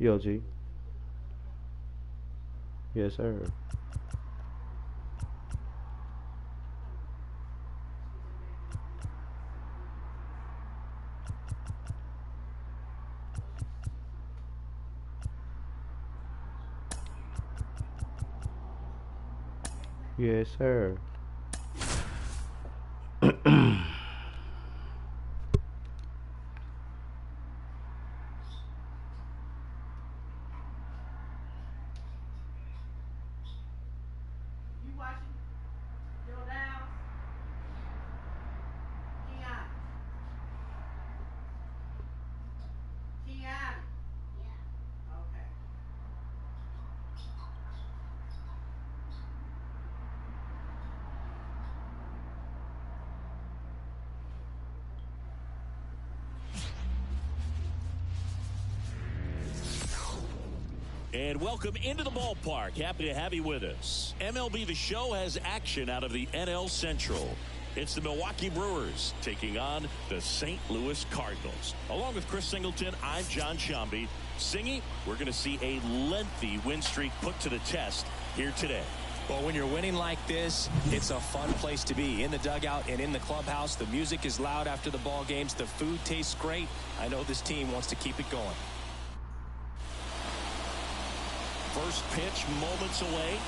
Yo, G. Yes, sir. Yes, sir. And welcome into the ballpark. Happy to have you with us. MLB The Show has action out of the NL Central. It's the Milwaukee Brewers taking on the St. Louis Cardinals. Along with Chris Singleton, I'm John Shambi. Singy, we're going to see a lengthy win streak put to the test here today. Well, when you're winning like this, it's a fun place to be. In the dugout and in the clubhouse, the music is loud after the ball games. The food tastes great. I know this team wants to keep it going. First pitch moments away.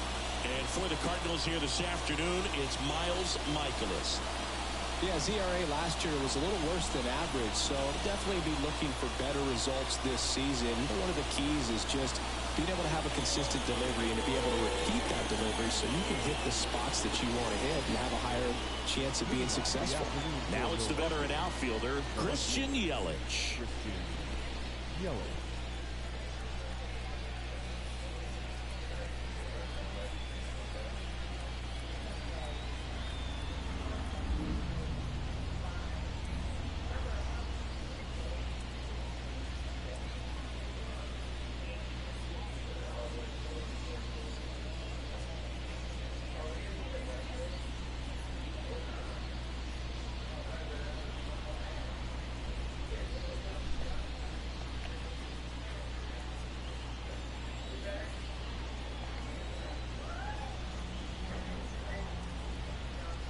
And for the Cardinals here this afternoon, it's Miles Michaelis. Yeah, ZRA last year was a little worse than average, so definitely be looking for better results this season. One of the keys is just being able to have a consistent delivery and to be able to repeat that delivery so you can hit the spots that you want to hit and have a higher chance of being successful. Now it's the veteran outfielder, Christian Yelich.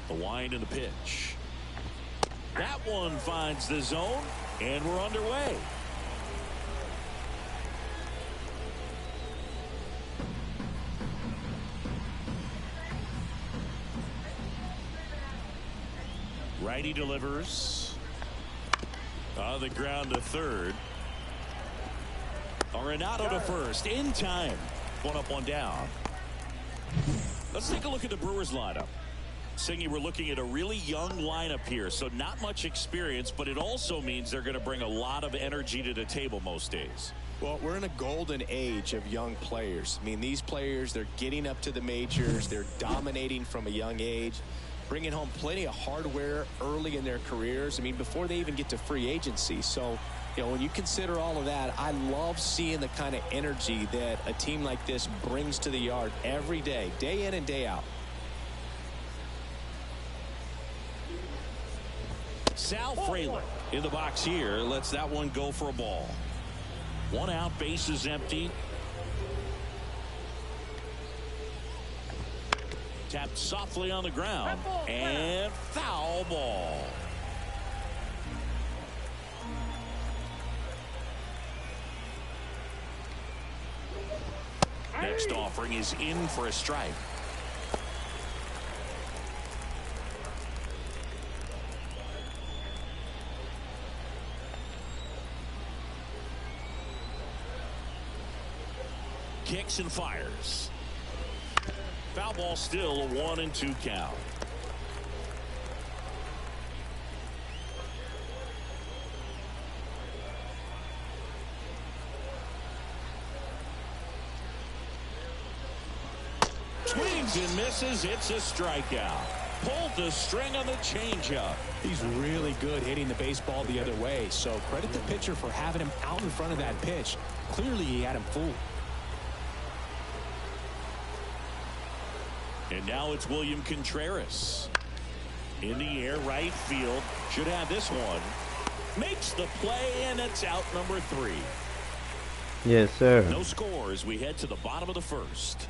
The wind and the pitch. That one finds the zone, and we're underway. Righty delivers. On the ground to third. Arenado to first in time. One up, one down. Let's take a look at the Brewers lineup. Singy, we're looking at a really young lineup here, so not much experience, but it also means they're going to bring a lot of energy to the table most days. Well, we're in a golden age of young players. I mean, these players, they're getting up to the majors. They're dominating from a young age, bringing home plenty of hardware early in their careers. I mean, before they even get to free agency. So, you know, when you consider all of that, I love seeing the kind of energy that a team like this brings to the yard every day in and day out. Sal Frelick in the box here lets that one go for a ball. One out, base is empty. Tapped softly on the ground and foul ball. Next offering is in for a strike. Kicks and fires. Foul ball, still a 1-2 count. Swings and misses. It's a strikeout. Pulled the string on the changeup. He's really good hitting the baseball the other way, so credit the pitcher for having him out in front of that pitch. Clearly he had him fooled. And now it's William Contreras. In the air, right field. Should have this one. Makes the play, and it's out number 3. Yes, sir. No score as we head to the bottom of the first.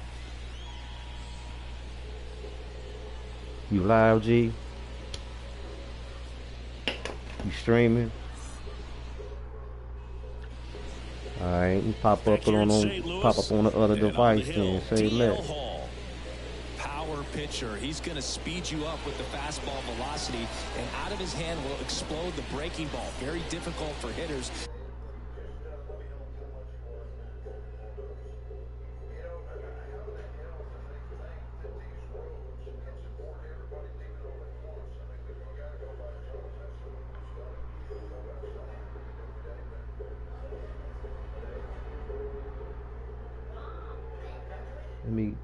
You live, G? You streaming? Alright, you pop up on the other device then. Say less. Power pitcher. He's going to speed you up with the fastball velocity, and out of his hand will explode the breaking ball. Very difficult for hitters. Let me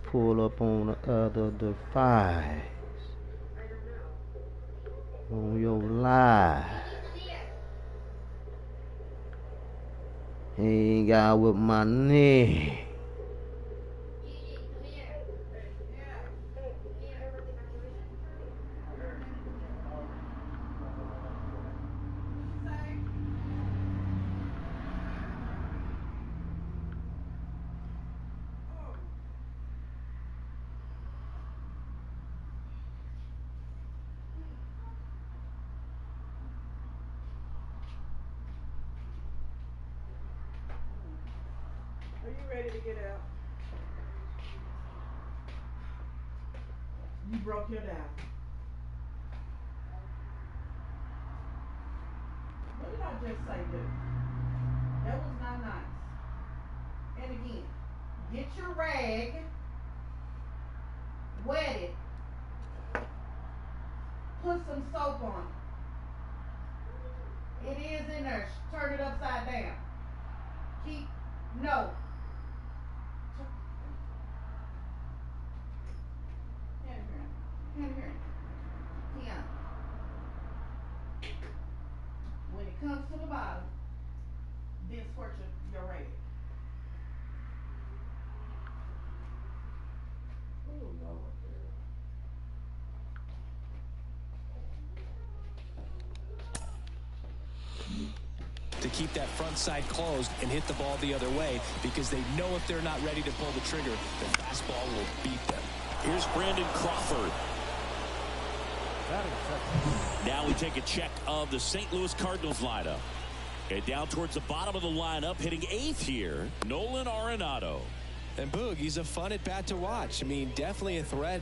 pull up on the other device. On your live. Ain't got with my neck. Are you ready to get out? You broke your down. What did I just say, dude? That was not nice. And again, get your rag, wet it, put some soap on it. It is in there. Turn it upside down. No. Hand here. Yeah. When it comes to the bottom, then squirt your rag. Oh, Lord. To keep that front side closed and hit the ball the other way, because they know if they're not ready to pull the trigger, the fastball will beat them. Here's Brandon Crawford. Now we take a check of the St. Louis Cardinals lineup. And down towards the bottom of the lineup, hitting 8th here, Nolan Arenado. And Boog, he's a fun at bat to watch. I mean, definitely a threat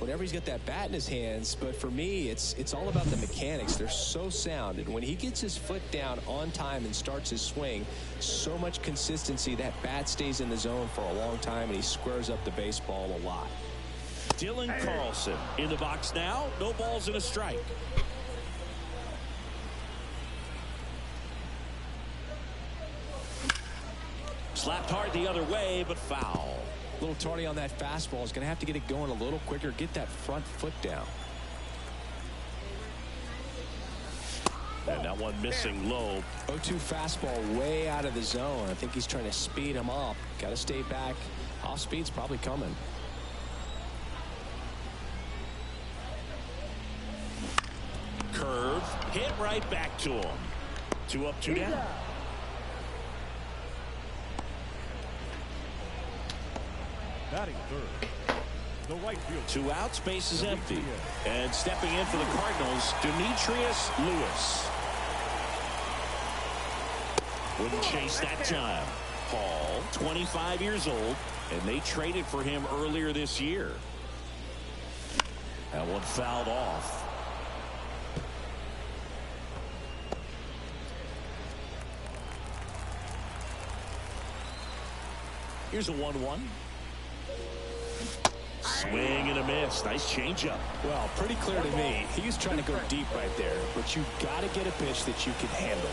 whenever he's got that bat in his hands. But for me, it's all about the mechanics. They're so sound. And when he gets his foot down on time and starts his swing, so much consistency, that bat stays in the zone for a long time, and he squares up the baseball a lot. Dylan Carlson in the box now. No balls and a strike. Slapped hard the other way, but foul. A little tardy on that fastball. Is going to have to get it going a little quicker. Get that front foot down. And that one missing low. 0-2 fastball way out of the zone. I think he's trying to speed him up. Got to stay back. Off speed's probably coming. Curve, hit right back to him. 2 up, 2 down. Batting third, the right field. 2 outs, base is empty. And stepping in for the Cardinals, Demetrius Lewis. Wouldn't chase that time. Hall, 25 years old, and they traded for him earlier this year. That one fouled off. Here's a 1-1. Swing and a miss. Nice changeup. Well, pretty clear to me. He was trying to go deep right there, but you got to get a pitch that you can handle.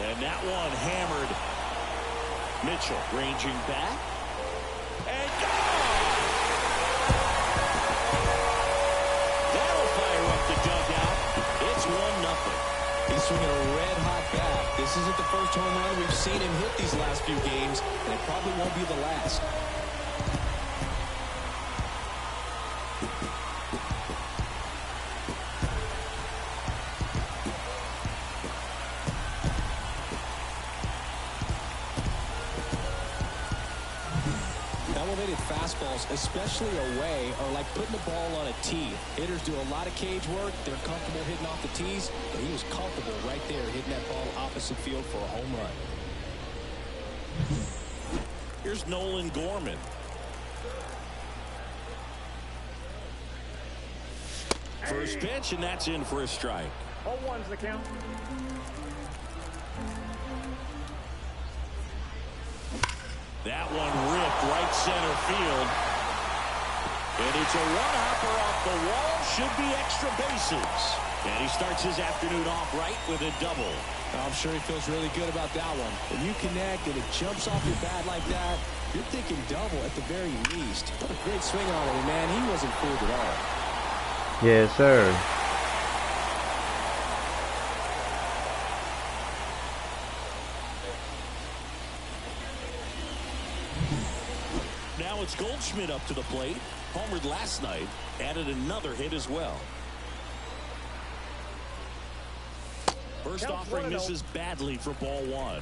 And that one hammered. Mitchell ranging back. And gone! That'll fire up the dugout. It's 1-0. He's swinging a red-hot bat. This isn't the first home run we've seen him hit these last few games, and it probably won't be the last. elevated fastballs, especially away, are like putting the ball on a tee. Hitters do a lot of cage work. They're comfortable hitting off the tees, but he was comfortable right there hitting that ball opposite field for a home run. Here's Nolan Gorman. First pitch, and that's in for a strike. 0-1's the count. That one ripped right center field. And it's a one-hopper off the wall. Should be extra bases. And he starts his afternoon off right with a double. I'm sure he feels really good about that one. When you connect and it jumps off your bat like that, you're thinking double at the very least. What a great swing on it, man. He wasn't fooled at all. Yes, sir. Now it's Goldschmidt up to the plate. Homered last night. Added another hit as well. First offering misses badly for ball one.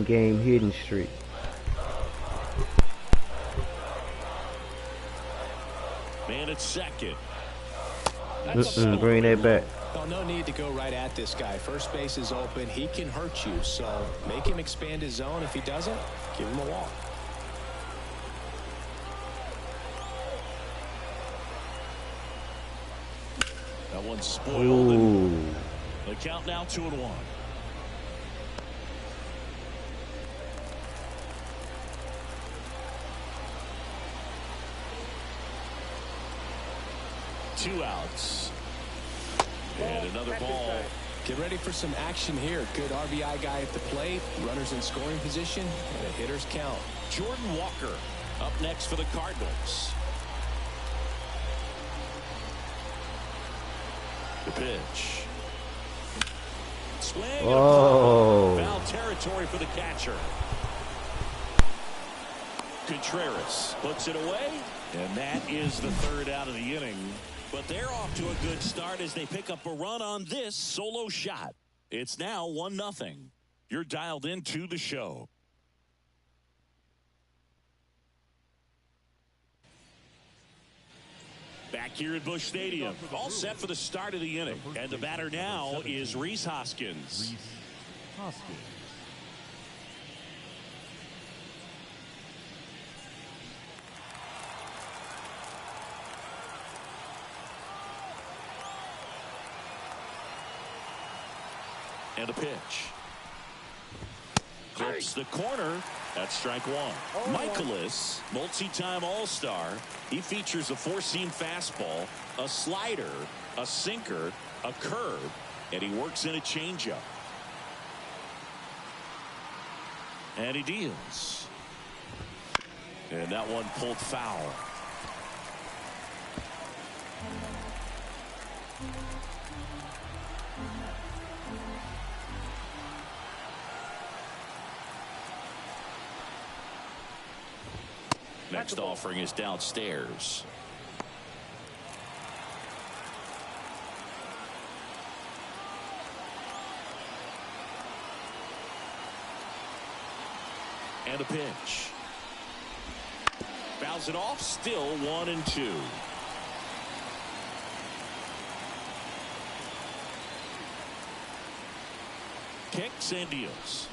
Game hitting streak. Man at second. Bring that back. Well, no need to go right at this guy. First base is open. He can hurt you, so make him expand his zone. If he doesn't, give him a walk. That one's spoiled. Ooh. The count now 2-1. Two outs. And another ball. Get ready for some action here. Good RBI guy at the plate. Runners in scoring position. And a hitter's count. Jordan Walker up next for the Cardinals. The pitch. Swing. Oh. Foul territory for the catcher. Contreras puts it away. And that is the third out of the inning. But they're off to a good start as they pick up a run on this solo shot. It's now 1-0. You're dialed into the show. Back here at Busch Stadium, all set for the start of the inning. And the batter now is Rhys Hoskins. And a pitch. Clips the corner. That's strike one. Michaelis, multi-time All-Star. He features a four-seam fastball, a slider, a sinker, a curve, and he works in a changeup. And he deals. And that one pulled foul. Next offering is downstairs. And a pitch. Fouls it off, still 1-2. Kicks and deals.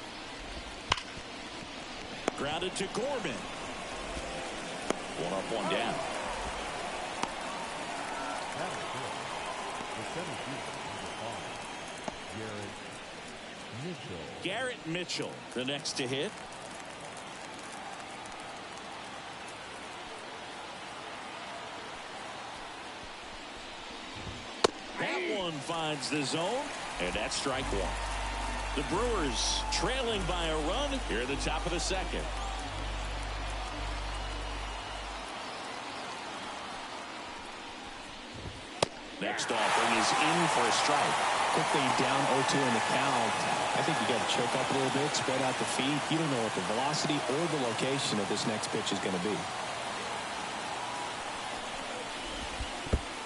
Grounded to Gorman. One up, one down. Garrett Mitchell, the next to hit. That one finds the zone, and that's strike one. The Brewers trailing by a run here at the top of the second. Next offering is in for a strike. Quickly down 0-2 in the count. I think you got to choke up a little bit, spread out the feet. You don't know what the velocity or the location of this next pitch is going to be.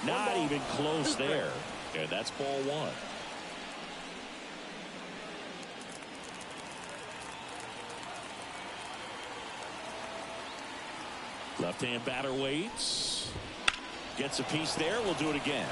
Not even close there. And that's ball one. Left-hand batter waits. Gets a piece there. We'll do it again.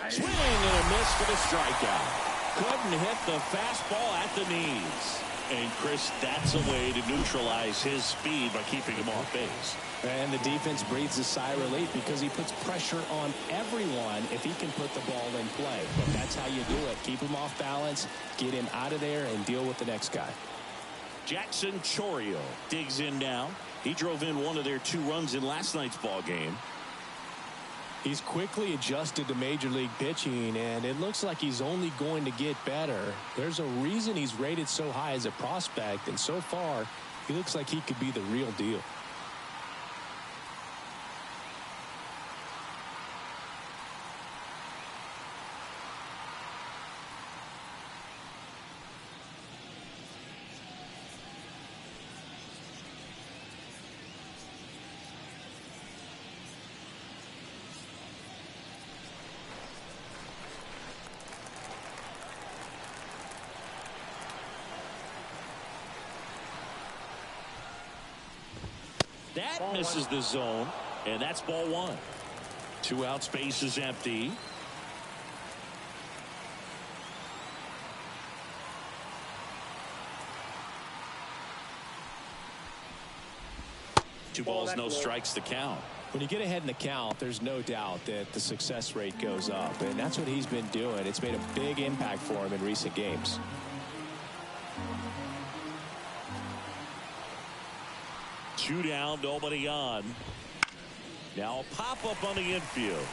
Swing and a miss for the strikeout. Couldn't hit the fastball at the knees. And Chris, that's a way to neutralize his speed by keeping him off base. And the defense breathes a sigh of relief because he puts pressure on everyone if he can put the ball in play. But that's how you do it. Keep him off balance, get him out of there, and deal with the next guy. Jackson Chourio digs in now. He drove in one of their 2 runs in last night's ball game. He's quickly adjusted to major league pitching, and it looks like he's only going to get better. There's a reason he's rated so high as a prospect, and so far, he looks like he could be the real deal. That misses the zone, and that's ball 1. 2 outs, base is empty. Two balls, no strikes to count. When you get ahead in the count, there's no doubt that the success rate goes up, and that's what he's been doing. It's made a big impact for him in recent games. Two down, nobody on. Now a pop-up on the infield.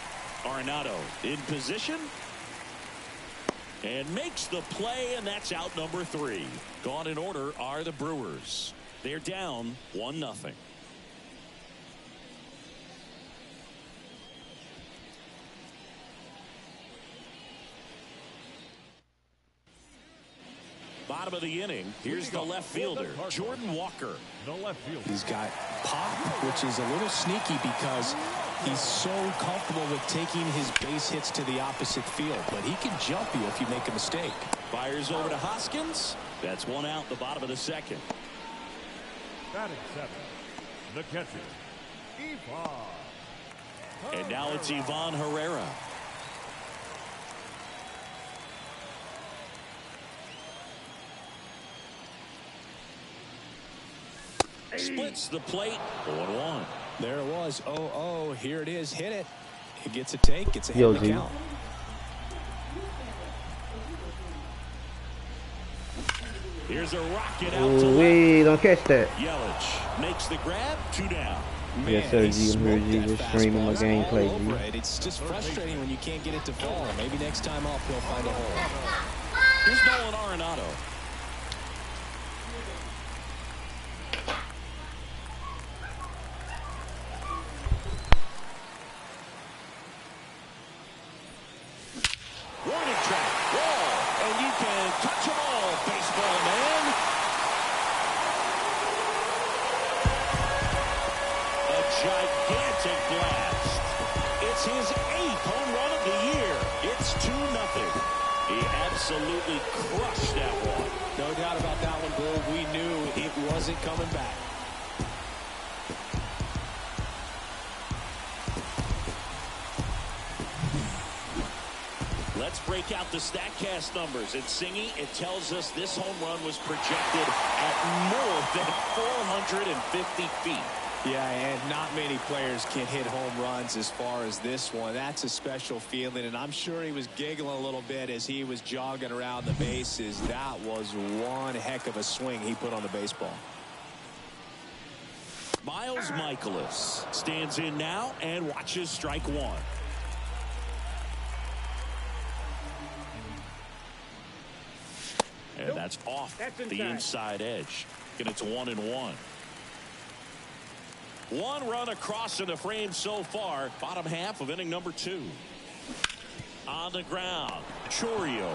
Arenado in position. And makes the play, and that's out number 3. Gone in order are the Brewers. They're down 1-0. Bottom of the inning. Here's the left fielder, Jordan Walker. The left field. He's got pop, which is a little sneaky because he's so comfortable with taking his base hits to the opposite field. But he can jump you if you make a mistake. Fires over to Hoskins. That's 1 out, the bottom of the 2nd. Batting 7. The catcher, Ivan. And now it's Ivan Herrera. Splits the plate. 0-1. There it was. 0-0. Here it is. Hit it. It gets a take. It's ahead of the count. Here's a rocket out to left. Don't catch that. Yelich makes the grab. 2 down. Man, yes, sir. You just streaming my gameplay. It's just frustrating when you can't get it to fall. Maybe next time off he'll find a hole. Here's Nolan Arenado. Warning track. Wall. And you can touch them all, baseball man. A gigantic blast. It's his 8th home run of the year. It's 2-0. He absolutely crushed that one. No doubt about that one, Bull. We knew it wasn't coming back. Let's break out the StatCast numbers. At Singy, it tells us this home run was projected at more than 450 feet. Yeah, and not many players can hit home runs as far as this one. That's a special feeling, and I'm sure he was giggling a little bit as he was jogging around the bases. That was one heck of a swing he put on the baseball. Miles Michaelis stands in now and watches strike 1. And that's off the inside edge. And it's 1-1. 1 run across in the frame so far. Bottom half of inning number 2. On the ground, Chourio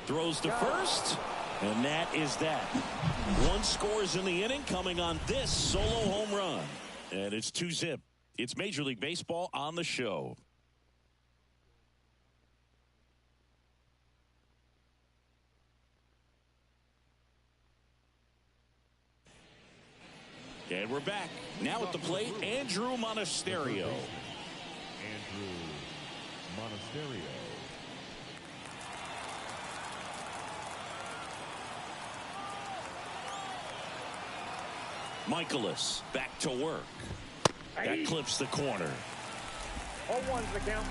throws to first, And that is that. One scores in the inning coming on this solo home run. And it's 2-zip. It's Major League Baseball on the show. And we're back. Now at the plate, Andrew Monasterio. Andrew Monasterio. Michaelis back to work. That clips the corner. 0-1's the count.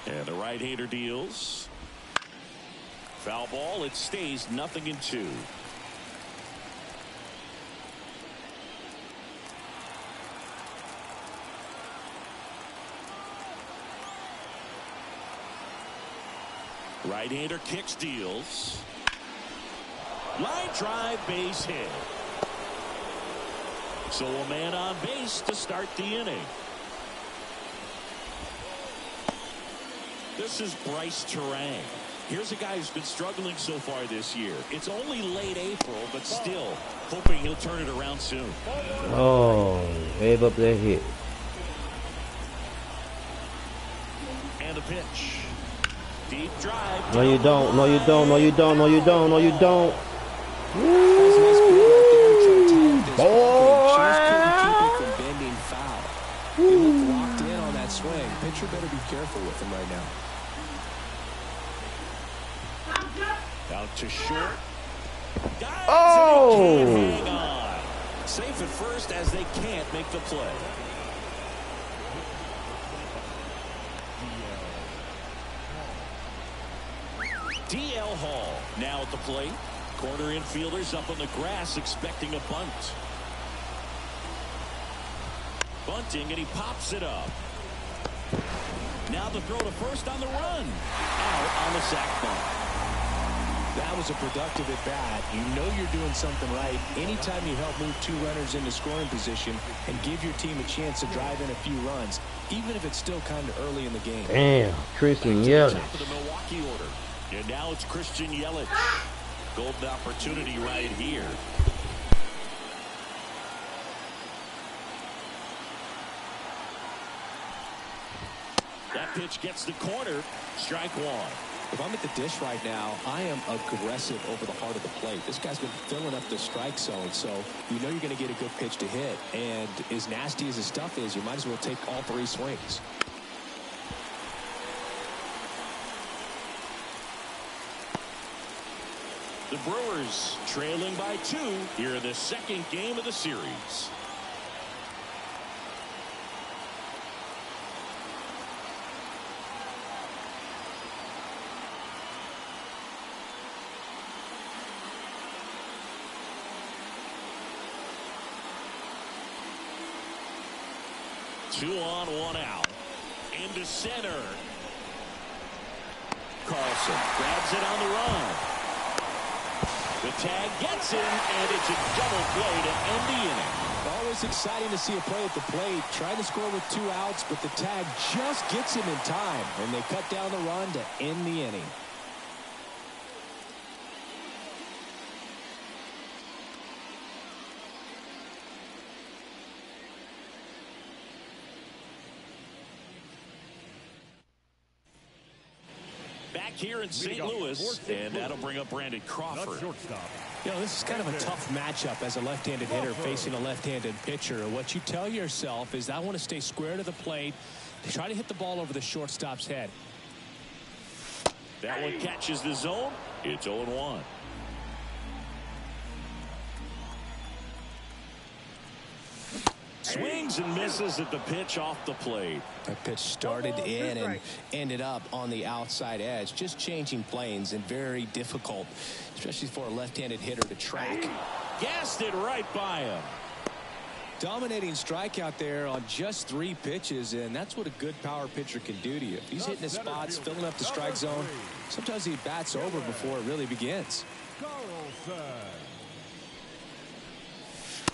And the right-hander deals. Foul ball. It stays 0-2. Right-hander kicks, deals. Line drive, base hit. So a man on base to start the inning. This is Bryce Terang. Here's a guy who's been struggling so far this year. It's only late April, but still hoping he'll turn it around soon. Oh, wave up that hit. And a pitch. Deep drive. No, you don't. No, you don't. No, you don't. No, you don't. No, you don't. Bending foul. He looked locked in on that swing. Pitcher better be careful with him right now. Out to short. Guys, Oh! and he can't hang on. Safe at first as they can't make the play. D.L. Hall now at the plate. Corner infielders up on the grass expecting a bunt. Bunting, and he pops it up. Now the throw to first on the run. Out on the sac bunt. That was a productive at bat. You know you're doing something right anytime you help move two runners into scoring position and give your team a chance to drive in a few runs, even if it's still kind of early in the game. Damn, Christian Yelich. Top of the Milwaukee order. And now it's Christian Yelich. Golden opportunity right here. That pitch gets the corner. Strike one. If I'm at the dish right now, I am aggressive over the heart of the plate. This guy's been filling up the strike zone, so you know you're going to get a good pitch to hit. And as nasty as his stuff is, you might as well take all three swings. The Brewers trailing by 2 here in the second game of the series. Two on, one out. Into center. Carlson grabs it on the run. The tag gets him, and it's a double play to end the inning. Always exciting to see a play at the plate. Trying to score with 2 outs, but the tag just gets him in time, and they cut down the run to end the inning. Back here in St. Louis, and that'll bring up Brandon Crawford. You know, this is kind of a tough matchup as a left-handed hitter facing a left-handed pitcher. What you tell yourself is I want to stay square to the plate, try to hit the ball over the shortstop's head. That one catches the zone. It's 0-1. Swings and misses at the pitch off the plate. That pitch started in and ended up on the outside edge. Just changing planes and very difficult, especially for a left-handed hitter to track. Gassed it right by him. Dominating strikeout there on just 3 pitches, and that's what a good power pitcher can do to you. If he's hitting his spots, filling up the strike zone, sometimes he bats over before it really begins.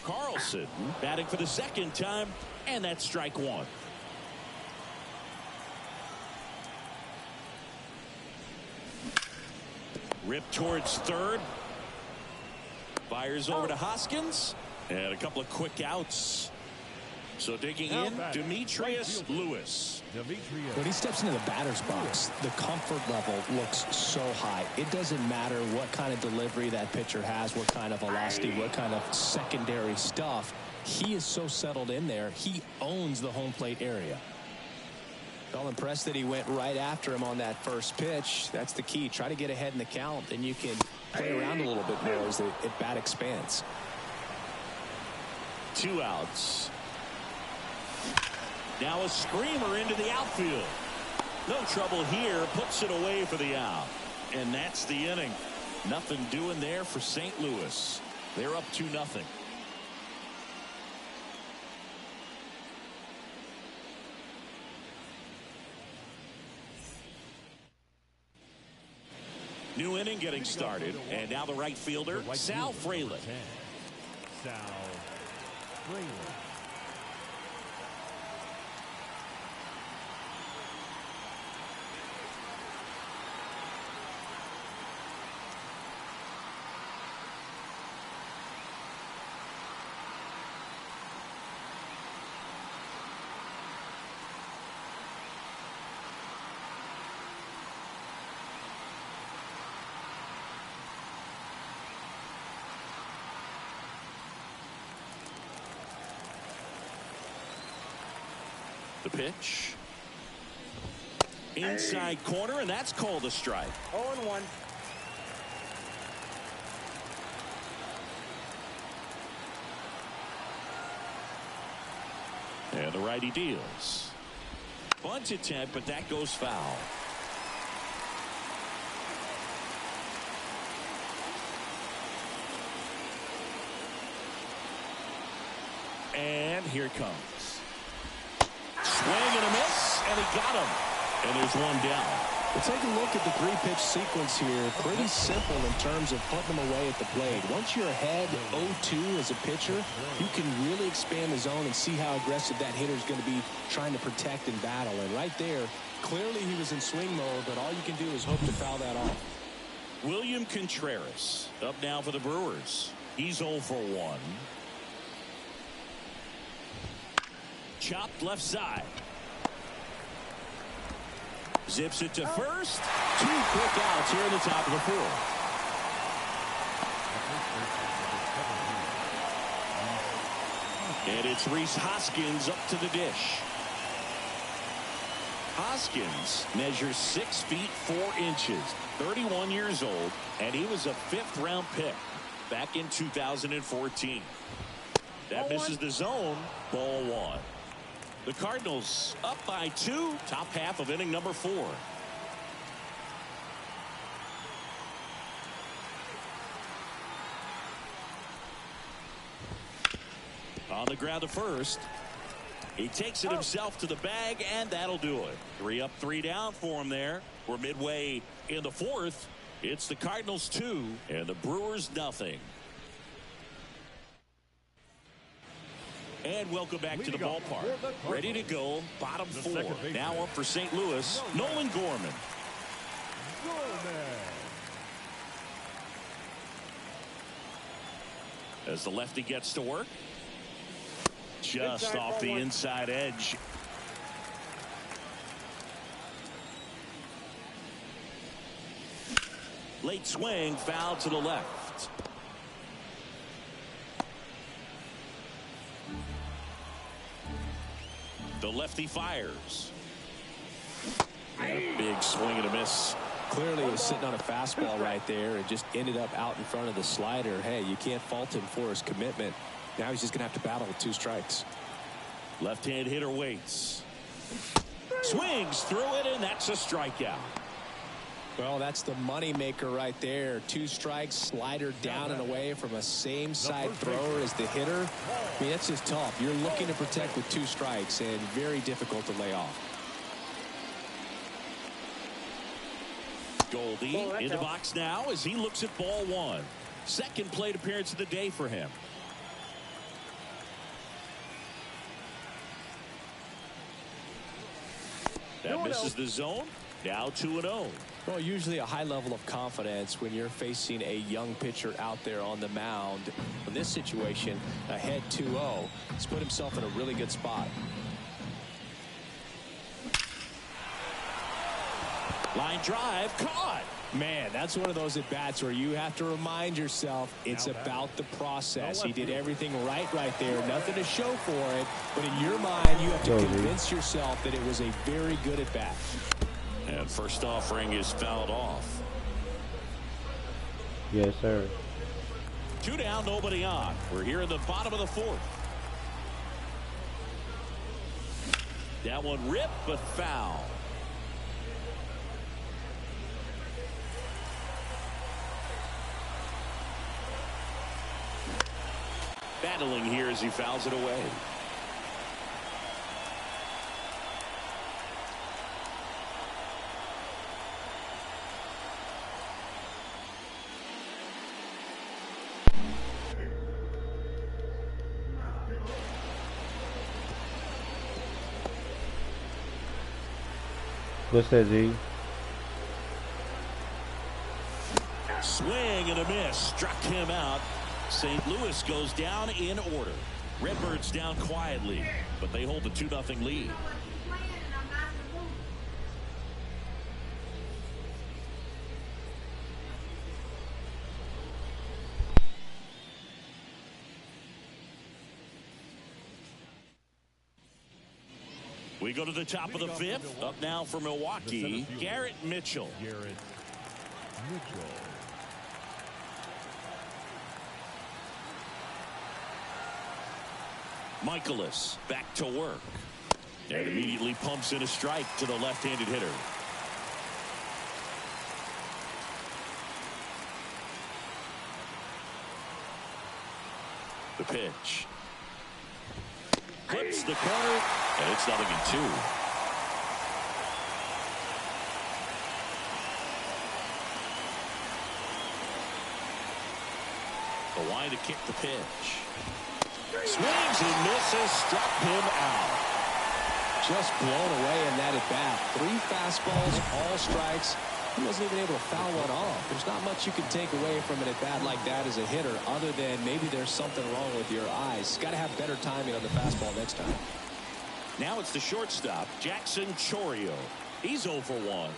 Carlson batting for the 2nd time, and that's strike 1. Ripped towards 3rd. Fires over to Hoskins. And a couple of quick outs. So digging in, Demetrius Lewis. When he steps into the batter's box, the comfort level looks so high. It doesn't matter what kind of delivery that pitcher has, what kind of velocity, what kind of secondary stuff. He is so settled in there. He owns the home plate area. Well, impressed that he went right after him on that first pitch. That's the key. Try to get ahead in the count, and you can play around a little bit more as the at-bat expands. 2 outs. Now a screamer into the outfield. No trouble here. Puts it away for the out. And that's the inning. Nothing doing there for St. Louis. They're up 2-0. New inning getting started. And now the right fielder, Sal Frelick. Sal Frelick. The pitch. Inside corner, and that's called a strike. 0-1. And the righty deals. Bunt attempt, but that goes foul. And here it comes. Swing and a miss, and he got him. And there's one down. Well, take a look at the 3-pitch sequence here. Pretty simple in terms of putting them away at the plate. Once you're ahead 0-2 as a pitcher, you can really expand the zone and see how aggressive that hitter is going to be trying to protect and battle. And right there, clearly he was in swing mode, but all you can do is hope to foul that off. William Contreras up now for the Brewers. He's 0 for 1. Chopped left side. Zips it to first. 2 quick outs here in the top of the 4th. And it's Rhys Hoskins up to the dish. Hoskins measures 6 feet 4 inches, 31 years old, and he was a 5th-round pick back in 2014. That misses the zone. Ball 1. The Cardinals up by 2, top half of inning number 4. On the ground to first. He takes it himself to the bag, and that'll do it. 3 up, 3 down for him there. We're midway in the 4th. It's the Cardinals 2 and the Brewers nothing. And welcome back to the ballpark. Ready to go, bottom 4. Now up for St. Louis, Nolan Gorman. As the lefty gets to work. Just off the inside edge. Late swing, foul to the left. The lefty fires. Big swing and a miss. Clearly he was sitting on a fastball right there and just ended up out in front of the slider. Hey, you can't fault him for his commitment. Now he's just going to have to battle with 2 strikes. Left-hand hitter waits. Swings through it, and that's a strikeout. Well, that's the money maker right there. 2 strikes, slider down and away from a same side thrower as the hitter. I mean, that's just tough. You're looking to protect with 2 strikes and very difficult to lay off. Goldie in the box now as he looks at ball 1. Second plate appearance of the day for him. That misses the zone. Now 2-0. Well, usually a high level of confidence when you're facing a young pitcher out there on the mound. In this situation, ahead 2-0, he's put himself in a really good spot. Line drive caught. Man, that's one of those at-bats where you have to remind yourself it's about the process. He did everything right there. Nothing to show for it. But in your mind, you have to convince yourself that it was a very good at-bat. And first offering is fouled off. Yes, sir. 2 down, nobody on. We're here in the bottom of the 4th. That one ripped, but foul. Battling here as he fouls it away. What's that, G? Swing and a miss. Struck him out. St. Louis goes down in order. Redbirds down quietly, but they hold the 2-0 lead. We go to the top of the 5th. Up now for Milwaukee, Garrett Mitchell. Michaelis back to work. And immediately pumps in a strike to the left-handed hitter. The pitch. Clips the corner, and it's 0-2. The line to kick the pitch. Swings and misses, struck him out. Just blown away in that at bat. 3 fastballs, all strikes. He wasn't even able to foul one off. There's not much you can take away from an at bat like that as a hitter, other than maybe there's something wrong with your eyes. Got to have better timing on the fastball next time. Now it's the shortstop, Jackson Chourio. He's 0 for 1.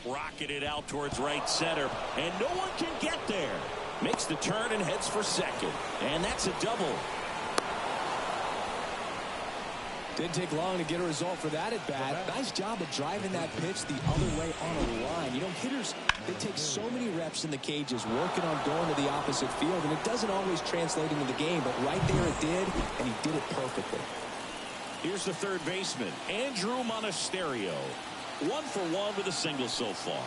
Rocketed out towards right center, and no one can get there. Makes the turn and heads for second, and that's a double. Didn't take long to get a result for that at bat. Nice job of driving that pitch the other way on a line. You know, hitters, they take so many reps in the cages working on going to the opposite field, and it doesn't always translate into the game, but right there it did, and he did it perfectly. Here's the third baseman, Andrew Monasterio. 1 for 1 with a single so far.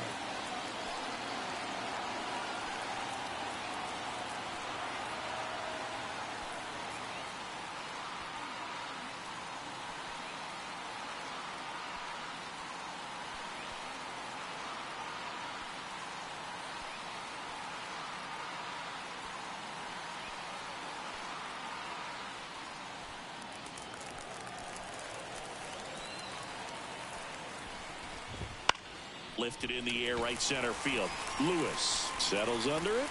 Lifted in the air, right center field. Lewis settles under it,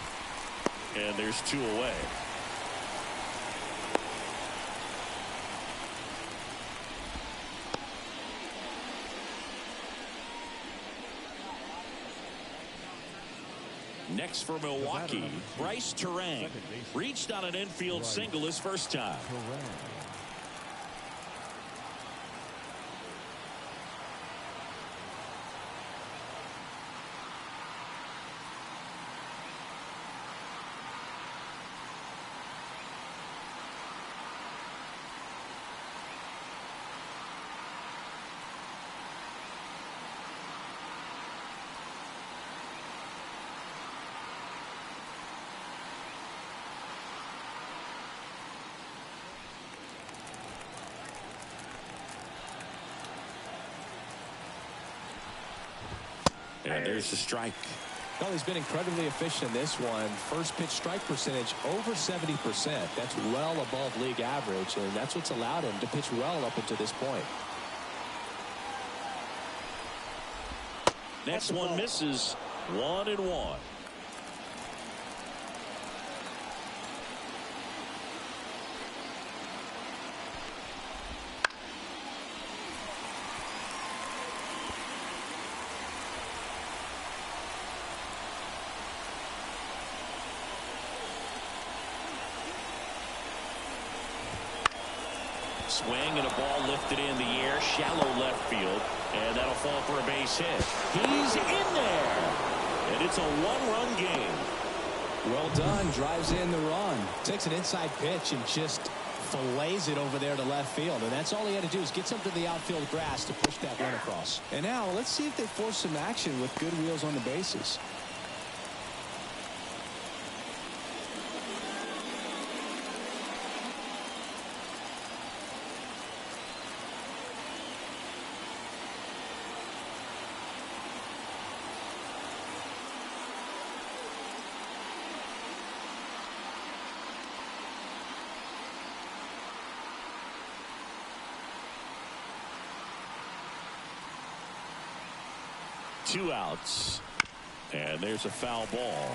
and there's 2 away. Next for Milwaukee, Bryce Terang. Reached on an infield single his first time. And there's the strike. Well, he's been incredibly efficient in this one. First pitch strike percentage over 70%. That's well above league average, and that's what's allowed him to pitch well up until this point. Next one misses. 1-1. Swing and a ball lifted in the air, shallow left field, and that'll fall for a base hit. He's in there, and it's a one-run game. Well done. Drives in the run. Takes an inside pitch and just fillets it over there to left field, and that's all he had to do is get something to the outfield grass to push that run across. And now let's see if they force some action with good wheels on the bases. Two outs, and there's a foul ball.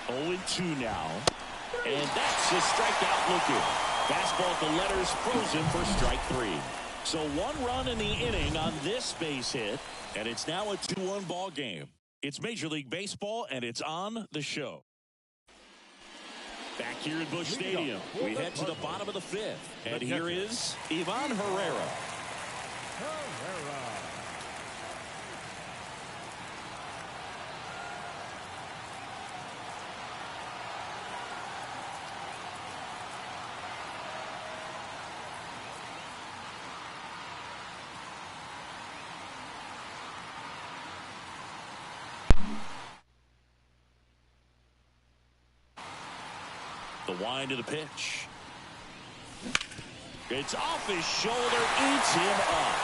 Oh, 2 now, and that's a strikeout looking. Fastball at the letters, frozen for strike 3. So 1 run in the inning on this base hit, and it's now a 2-1 ball game. It's Major League Baseball, and it's on the show. Back here at Busch Stadium, we head to the bottom of the 5th. And here is Ivan Herrera. The wind of the pitch. It's off his shoulder, eats him up.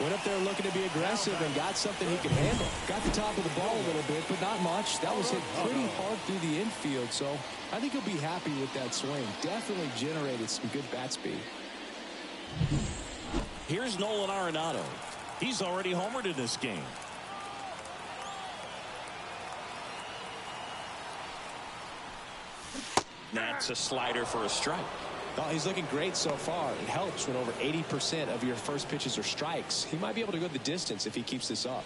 Went up there looking to be aggressive and got something he could handle. Got the top of the ball a little bit, but not much. That was hit pretty hard through the infield, so I think he'll be happy with that swing. Definitely generated some good bat speed. Here's Nolan Arenado. He's already homered in this game. That's a slider for a strike. Oh, he's looking great so far. It helps when over 80% of your first pitches are strikes. He might be able to go the distance if he keeps this up.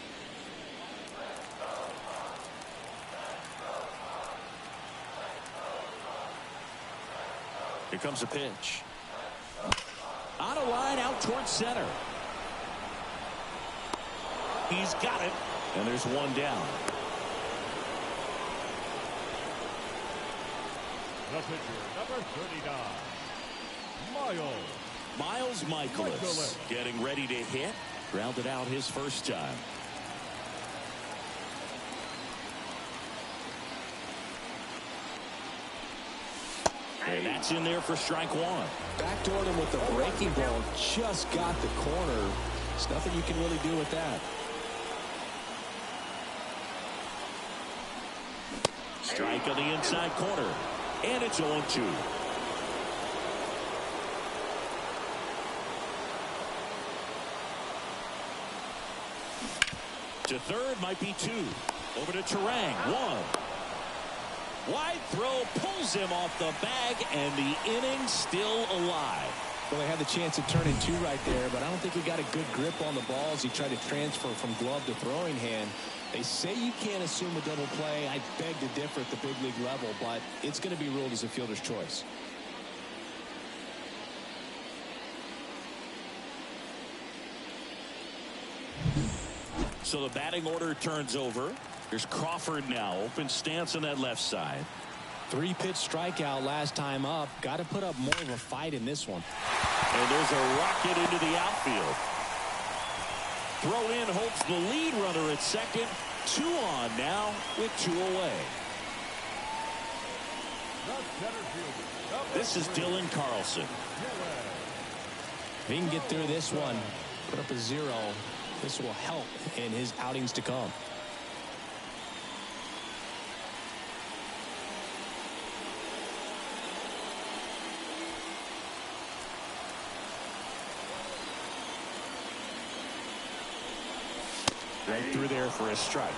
Here comes a pitch. On a line out towards center. He's got it, and there's one down. The pitcher, number 39, Miles Michaelis getting ready to hit. Grounded out his first time. And that's in there for strike 1. Backdoored him with the breaking ball. Just got the corner. There's nothing you can really do with that. Strike on the inside corner. And it's 0-2. To third might be 2. Over to Terang. 1. Wide throw pulls him off the bag, and the inning still alive. Well, they had the chance of turning 2 right there, but I don't think he got a good grip on the ball as he tried to transfer from glove to throwing hand. They say you can't assume a double play. I beg to differ at the big league level, but it's going to be ruled as a fielder's choice. So the batting order turns over. There's Crawford now. Open stance on that left side. 3-pitch strikeout last time up. Got to put up more of a fight in this one. And there's a rocket into the outfield. Throw in hopes the lead runner at second. 2 on now with 2 away. This is Dylan Carlson. If he can get through this one, put up a 0, this will help in his outings to come. Right through there for a strike.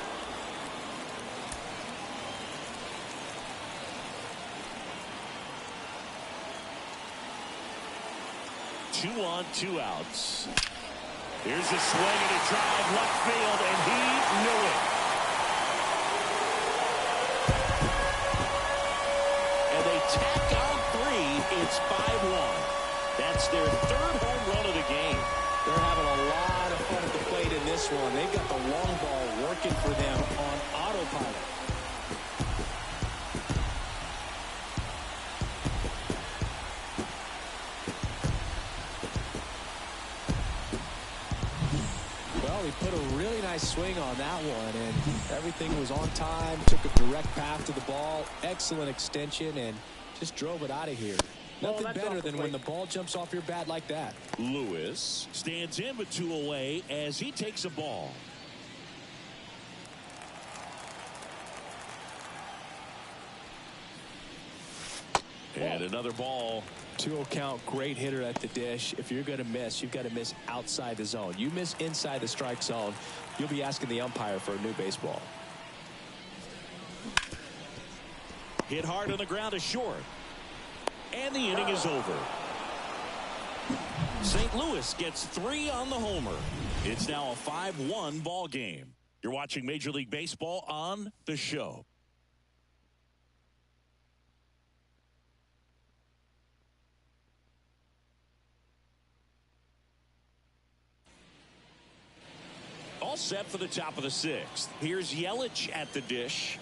Two on, 2 outs. Here's a swing and a drive left field, and he knew it. And they tack on 3. It's 5-1. That's their 3rd home run of the game. They're having a lot of fun at the plate in this one. They've got the long ball working for them on autopilot. Well, he put a really nice swing on that one, and everything was on time, took a direct path to the ball, excellent extension, and just drove it out of here. Nothing better than when the ball jumps off your bat like that. Lewis stands in with 2 away as he takes a ball. And another ball. 2-0 count, great hitter at the dish. If you're going to miss, you've got to miss outside the zone. You miss inside the strike zone, you'll be asking the umpire for a new baseball. Hit hard on the ground to short. And the inning is over. St. Louis gets 3 on the homer. It's now a 5-1 ball game. You're watching Major League Baseball on The Show. All set for the top of the 6th. Here's Yelich at the dish.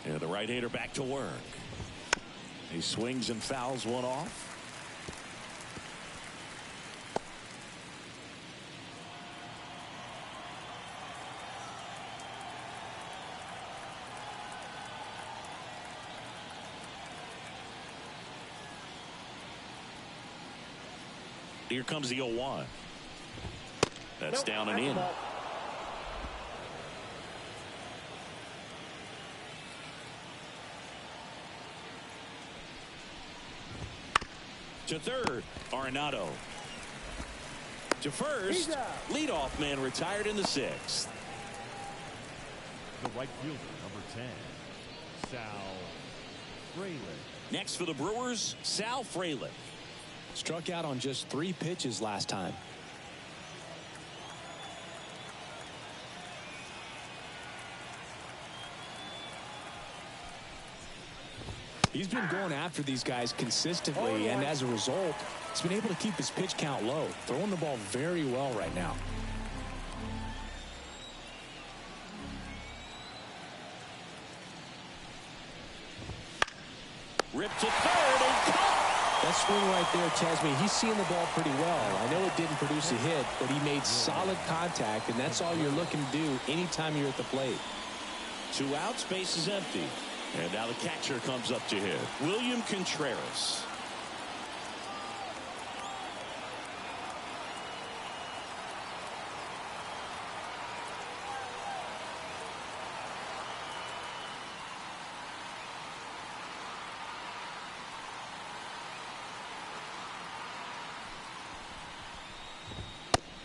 And the right-hander back to work. He swings and fouls one off. Here comes the 0-1. That's down and in. To third, Arenado. To first, leadoff man retired in the 6th. The right fielder, number 10, Sal Frelick. Next for the Brewers, Sal Frelick. Struck out on just 3 pitches last time. He's been going after these guys consistently, and as a result, he's been able to keep his pitch count low, throwing the ball very well right now. Ripped to third and caught. That swing right there tells me he's seeing the ball pretty well. I know it didn't produce a hit, but he made solid contact, and that's all you're looking to do anytime you're at the plate. 2 outs, base is empty. And now the catcher comes up to hit, William Contreras.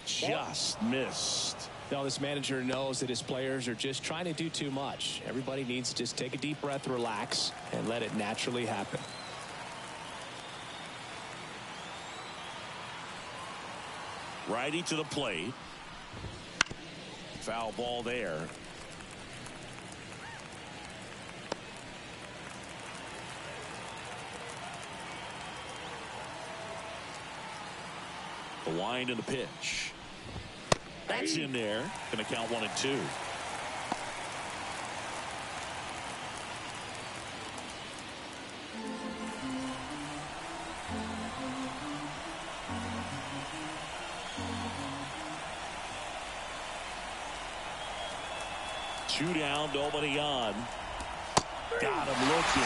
Just missed. Now this manager knows that his players are just trying to do too much. Everybody needs to just take a deep breath, relax, and let it naturally happen. Righty to the plate. Foul ball there. The wind and the pitch. That's in there. Going to count 1 and 2. 2 down, nobody on. Got him looking.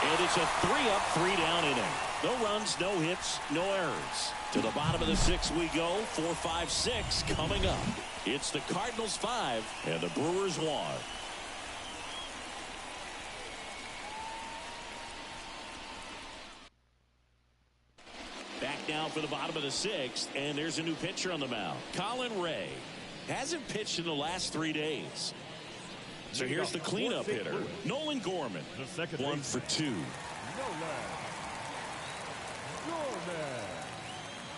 And it's a 3-up, 3-down inning. No runs, no hits, no errors. To the bottom of the 6th we go. 4, 5, 6 coming up. It's the Cardinals 5 and the Brewers 1. Back now for the bottom of the 6th, and there's a new pitcher on the mound. Colin Ray hasn't pitched in the last 3 days. So here's the cleanup hitter, Nolan Gorman. 1 for 2.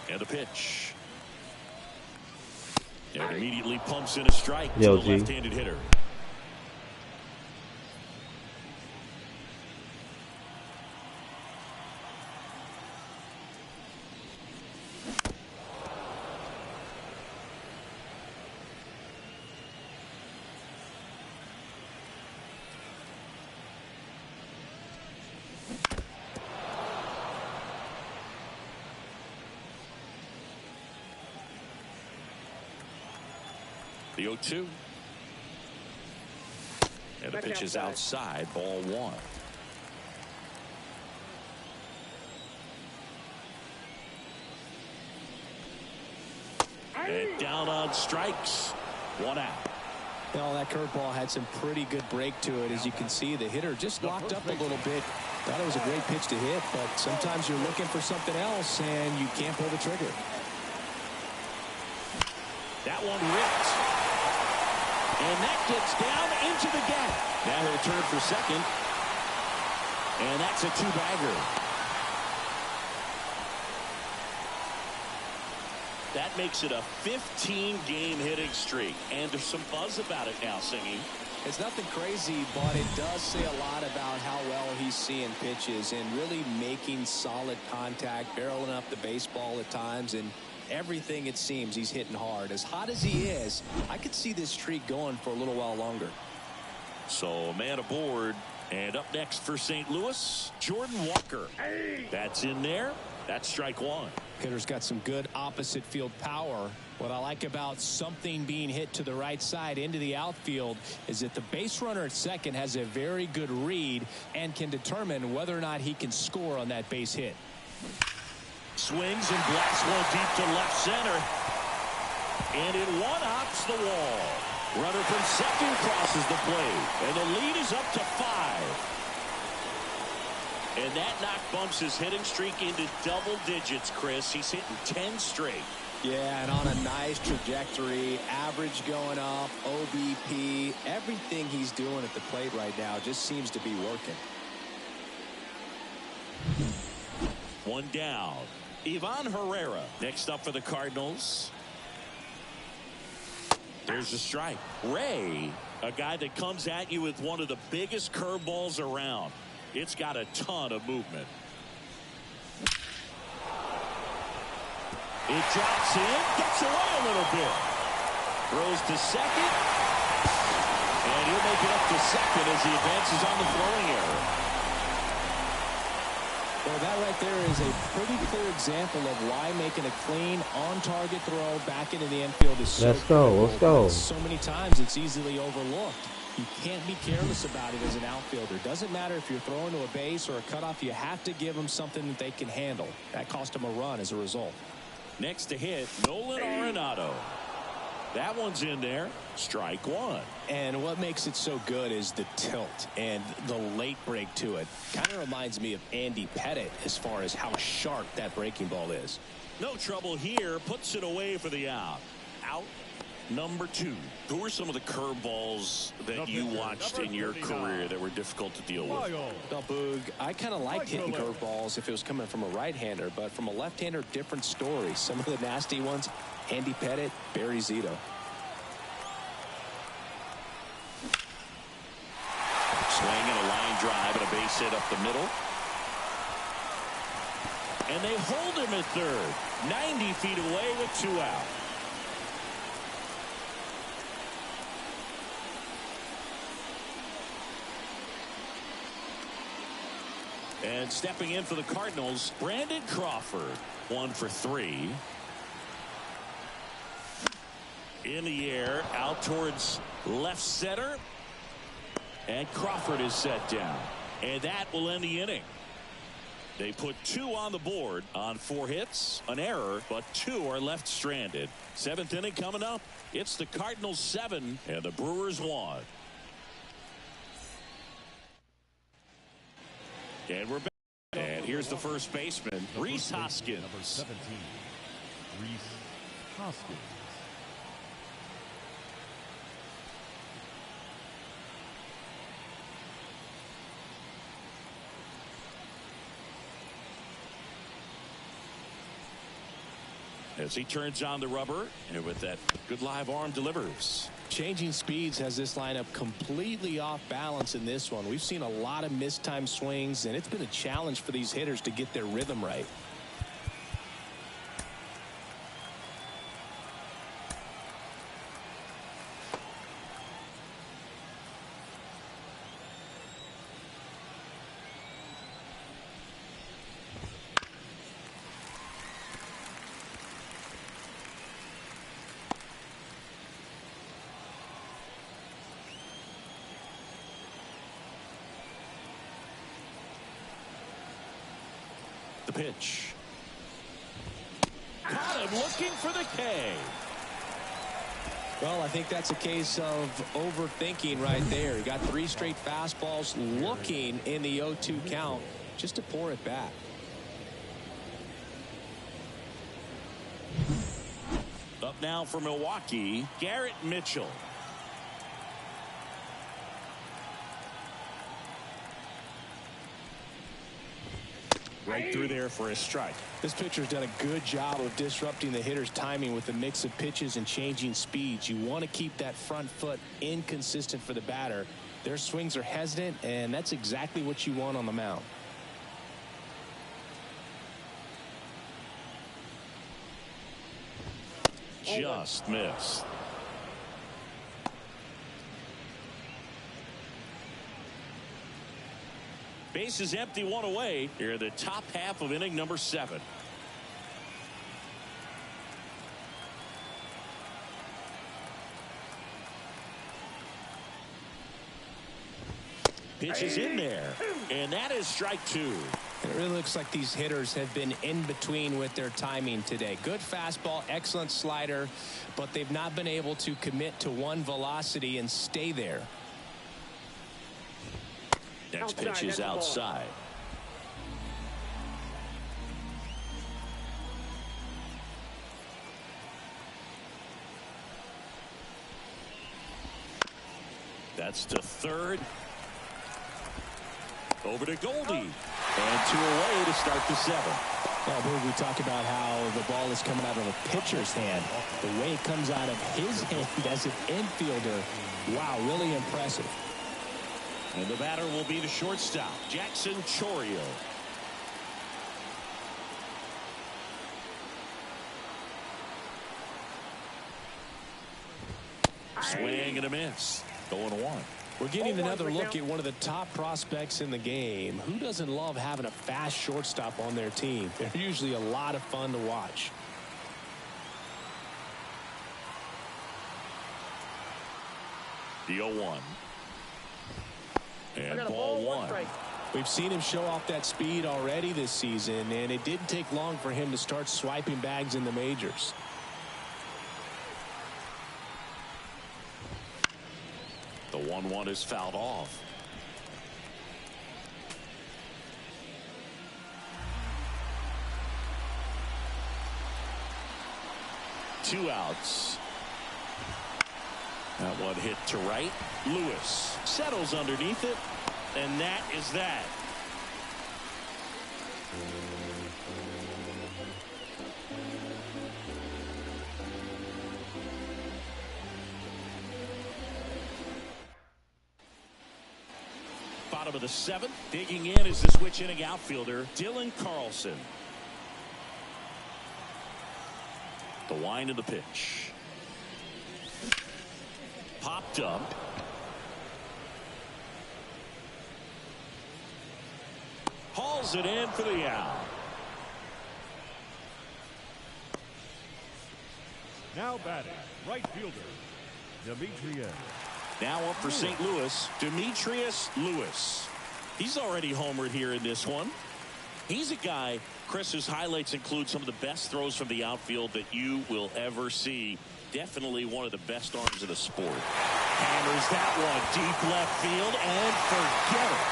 And a pitch. And immediately pumps in a strike to the left-handed hitter. The 0-2. And the pitch is outside. Ball 1. And down on strikes. 1 out. Well, that curveball had some pretty good break to it. As you can see, the hitter just locked up a little bit. Thought it was a great pitch to hit, but sometimes you're looking for something else and you can't pull the trigger. That one ripped. And that gets down into the gap. Now he'll turn for second. And that's a 2-bagger. That makes it a 15-game hitting streak. And there's some buzz about it now, Singy. It's nothing crazy, but it does say a lot about how well he's seeing pitches and really making solid contact, barreling up the baseball at times, and everything it seems he's hitting hard. As hot as he is, I could see this streak going for a little while longer. So a man aboard, and up next for St. Louis, Jordan Walker. That's in there. That's strike 1. Hitter's got some good opposite field power. What I like about something being hit to the right side into the outfield is that the base runner at second has a very good read and can determine whether or not he can score on that base hit. Swings and blasts one deep to left center. And it one-hops the wall. Runner from second crosses the plate. And the lead is up to 5. And that knock bumps his hitting streak into double digits, Chris. He's hitting 10 straight. Yeah, and on a nice trajectory. Average going up, OBP. Everything he's doing at the plate right now just seems to be working. 1 down. Ivan Herrera next up for the Cardinals. There's a strike. Ray, a guy that comes at you with one of the biggest curveballs around. It's got a ton of movement. It drops in, gets away a little bit. Throws to second. And he'll make it up to second as he advances on the throwing error. Well, that right there is a pretty clear example of why making a clean, on-target throw back into the infield is so critical. Let's go. So many times it's easily overlooked. You can't be careless about it as an outfielder. Doesn't matter if you're throwing to a base or a cutoff. You have to give them something that they can handle. That cost them a run as a result. Next to hit, Nolan Arenado. That one's in there. Strike 1. And what makes it so good is the tilt and the late break to it. Kind of reminds me of Andy Pettitte as far as how sharp that breaking ball is. No trouble here. Puts it away for the out. Out number 2. Who were some of the curveballs that you watched in your career that were difficult to deal with? Well, Boog, I kind of liked hitting curveballs if it was coming from a right-hander, but from a left-hander, different story. Some of the nasty ones, Andy Pettitte, Barry Zito. Swing and a line drive and a base hit up the middle. And they hold him at third. 90 feet away with 2 out. And stepping in for the Cardinals, Brandon Crawford. 1 for 3. In the air, out towards left center. And Crawford is set down. And that will end the inning. They put 2 on the board on 4 hits, an error, but 2 are left stranded. 7th inning coming up. It's the Cardinals 7 and the Brewers 1. And we're back. And here's the first baseman, Rhys Hoskins. Number 17, Rhys Hoskins. As he turns on the rubber, and with that good live arm delivers. Changing speeds has this lineup completely off balance in this one. We've seen a lot of mistimed swings, and it's been a challenge for these hitters to get their rhythm right. The pitch. Caught him looking for the K. Well, I think that's a case of overthinking right there. He got 3 straight fastballs looking in the 0-2 count just to pour it back. Up now for Milwaukee, Garrett Mitchell. Right through there for a strike. This pitcher's done a good job of disrupting the hitter's timing with a mix of pitches and changing speeds. You want to keep that front foot inconsistent for the batter. Their swings are hesitant, and that's exactly what you want on the mound. Just missed. Base is empty, 1 away. Here in the top half of inning number 7. Pitch is in there, and that is strike 2. It really looks like these hitters have been in between with their timing today. Good fastball, excellent slider, but they've not been able to commit to one velocity and stay there. Next pitch is outside. That's to third. Over to Goldie. And 2 away to start the 7th. Well, Boo, we talk about how the ball is coming out of a pitcher's hand. The way it comes out of his hand as an infielder, wow, really impressive. And the batter will be the shortstop, Jackson Chourio. Swing and a miss. 0-1. We're getting another look at one of the top prospects in the game. Who doesn't love having a fast shortstop on their team? They're usually a lot of fun to watch. The 0-1. And ball 1. We've seen him show off that speed already this season, and it didn't take long for him to start swiping bags in the majors. The 1-1 is fouled off. Two outs. That one hit to right. Lewis settles underneath it, and that is that. Bottom of the 7th. Digging in is the switch inning outfielder, Dylan Carlson. The wind of the pitch. Popped up. Hauls it in for the out. Now batting, right fielder, Demetrius. Now up for St. Louis, Demetrius Lewis. He's already homered here in this one. He's a guy, Chris's highlights include some of the best throws from the outfield that you will ever see. Definitely one of the best arms of the sport. Hammers that one deep left field and forget it.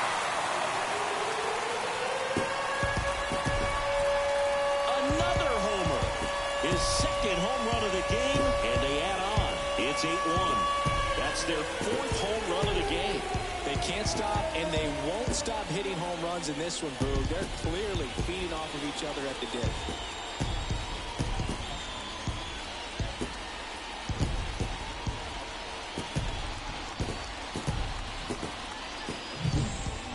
Another homer. His second home run of the game, and they add on. It's 8-1. That's their fourth home run of the game. They can't stop, and they won't stop hitting home runs in this one, Boo. They're clearly feeding off of each other at the dip.